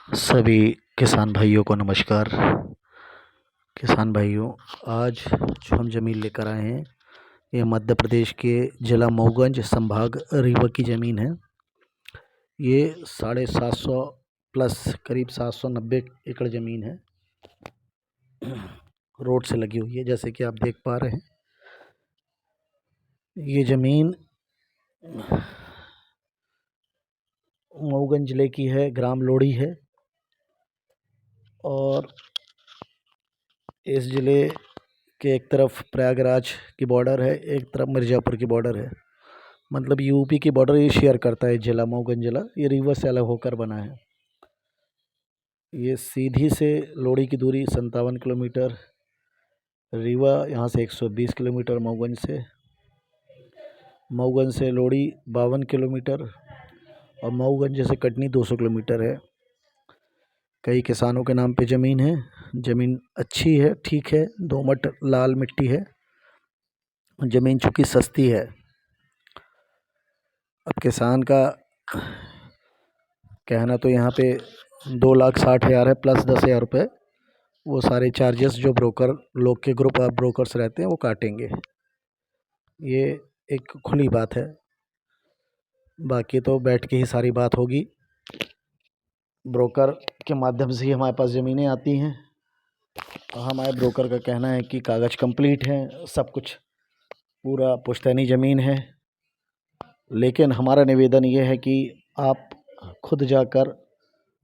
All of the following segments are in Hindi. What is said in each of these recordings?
सभी किसान भाइयों को नमस्कार। किसान भाइयों, आज जो हम ज़मीन लेकर आए हैं ये मध्य प्रदेश के जिला मऊगंज संभाग रीवा की ज़मीन है। ये 750 प्लस करीब 790 एकड़ ज़मीन है। रोड से लगी हुई है, जैसे कि आप देख पा रहे हैं। ये ज़मीन मऊगंज ज़िले की है, ग्राम लोड़ी है। और इस ज़िले के एक तरफ प्रयागराज की बॉर्डर है, एक तरफ मिर्ज़ापुर की बॉर्डर है। मतलब यूपी की बॉर्डर ये शेयर करता है जिला मऊगंज ज़िला। ये रीवा से अलग होकर बना है। ये सीधी से लोड़ी की दूरी 57 किलोमीटर, रीवा यहाँ से 120 किलोमीटर, मऊगंज से लोड़ी 52 किलोमीटर और मऊगंज से कटनी 200 किलोमीटर है। कई किसानों के नाम पे ज़मीन है। ज़मीन अच्छी है, ठीक है, दोमट लाल मिट्टी है। ज़मीन चूँकि सस्ती है, अब किसान का कहना तो यहाँ पे 2,60,000 है प्लस 10,000 रुपये वो सारे चार्जेस जो ब्रोकर लोग के ग्रुप ऑफ ब्रोकर्स रहते हैं वो काटेंगे। ये एक खुली बात है, बाकी तो बैठ के ही सारी बात होगी। ब्रोकर के माध्यम से ही हमारे पास ज़मीनें आती हैं। हमारे ब्रोकर का कहना है कि कागज़ कंप्लीट हैं, सब कुछ पूरा पुश्तैनी ज़मीन है। लेकिन हमारा निवेदन ये है कि आप खुद जाकर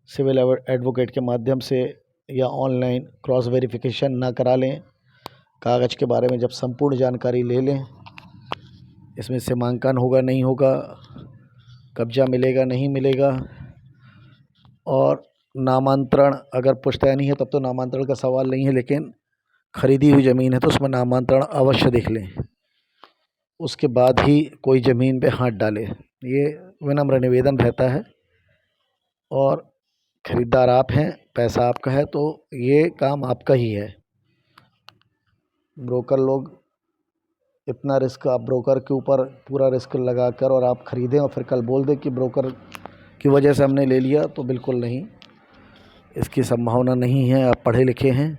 सिविल एडवोकेट के माध्यम से या ऑनलाइन क्रॉस वेरिफिकेशन ना करा लें। कागज़ के बारे में जब संपूर्ण जानकारी ले लें, इसमें सीमांकन होगा नहीं होगा, कब्जा मिलेगा नहीं मिलेगा, और नामांतरण अगर पुश्तैनी है तब तो नामांतरण का सवाल नहीं है, लेकिन ख़रीदी हुई ज़मीन है तो उसमें नामांतरण अवश्य देख लें, उसके बाद ही कोई ज़मीन पे हाथ डालें। ये विनम्र निवेदन रहता है। और ख़रीदार आप हैं, पैसा आपका है, तो ये काम आपका ही है। ब्रोकर लोग इतना रिस्क, आप ब्रोकर के ऊपर पूरा रिस्क लगा कर और आप ख़रीदें और फिर कल बोल दें कि ब्रोकर की वजह से हमने ले लिया, तो बिल्कुल नहीं, इसकी संभावना नहीं है। आप पढ़े लिखे हैं,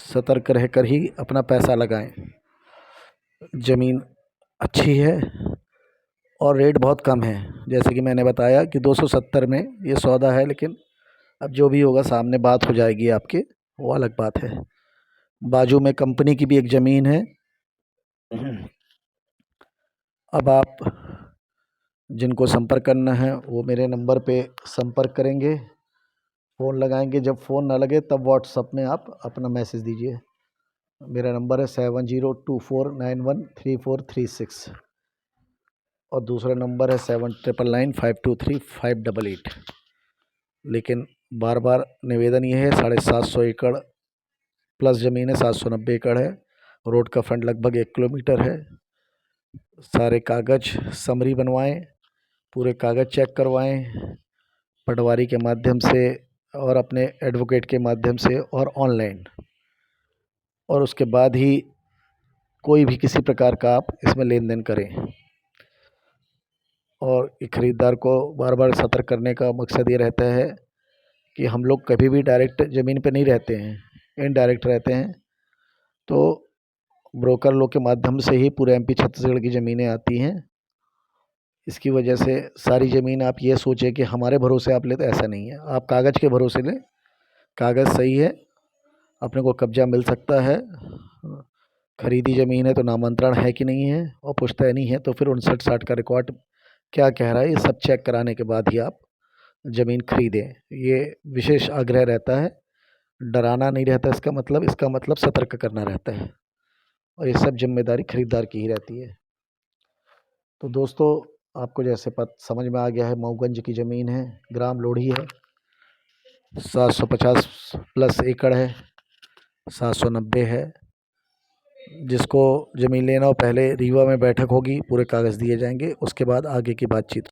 सतर्क रहकर ही अपना पैसा लगाएं। ज़मीन अच्छी है और रेट बहुत कम है, जैसे कि मैंने बताया कि 270 में ये सौदा है। लेकिन अब जो भी होगा सामने बात हो जाएगी आपके, वो अलग बात है। बाजू में कंपनी की भी एक ज़मीन है। अब आप जिनको संपर्क करना है वो मेरे नंबर पे संपर्क करेंगे, फ़ोन लगाएंगे। जब फ़ोन ना लगे तब व्हाट्सअप में आप अपना मैसेज दीजिए। मेरा नंबर है 7024913436 और दूसरा नंबर है 7999523588। लेकिन बार बार निवेदन ये है, 750 एकड़ प्लस ज़मीन है, 790 एकड़ है। रोड का फ्रंट लगभग 1 किलोमीटर है। सारे कागज़ समरी बनवाएं, पूरे कागज़ चेक करवाएं पटवारी के माध्यम से और अपने एडवोकेट के माध्यम से और ऑनलाइन, और उसके बाद ही कोई भी किसी प्रकार का आप इसमें लेन देन करें। और ख़रीदार को बार बार सतर्क करने का मकसद ये रहता है कि हम लोग कभी भी डायरेक्ट ज़मीन पे नहीं रहते हैं, इनडायरेक्ट रहते हैं। तो ब्रोकर लोग के माध्यम से ही पूरे एमपी छत्तीसगढ़ की ज़मीनें आती हैं। इसकी वजह से सारी ज़मीन आप ये सोचें कि हमारे भरोसे आप लें, तो ऐसा नहीं है। आप कागज़ के भरोसे लें, कागज़ सही है, अपने को कब्जा मिल सकता है। ख़रीदी ज़मीन है तो नामांतरण है कि नहीं है, और पुश्तैनी है तो फिर 59-60 का रिकॉर्ड क्या कह रहा है, ये सब चेक कराने के बाद ही आप ज़मीन खरीदें। ये विशेष आग्रह रहता है, डराना नहीं रहता इसका मतलब सतर्क करना रहता है। और ये सब जिम्मेदारी खरीदार की ही रहती है। तो दोस्तों, आपको जैसे समझ में आ गया है, मऊगंज की ज़मीन है, ग्राम लोढ़ी है, 750 प्लस एकड़ है, 790 है। जिसको ज़मीन लेना हो, पहले रीवा में बैठक होगी, पूरे कागज़ दिए जाएंगे, उसके बाद आगे की बातचीत।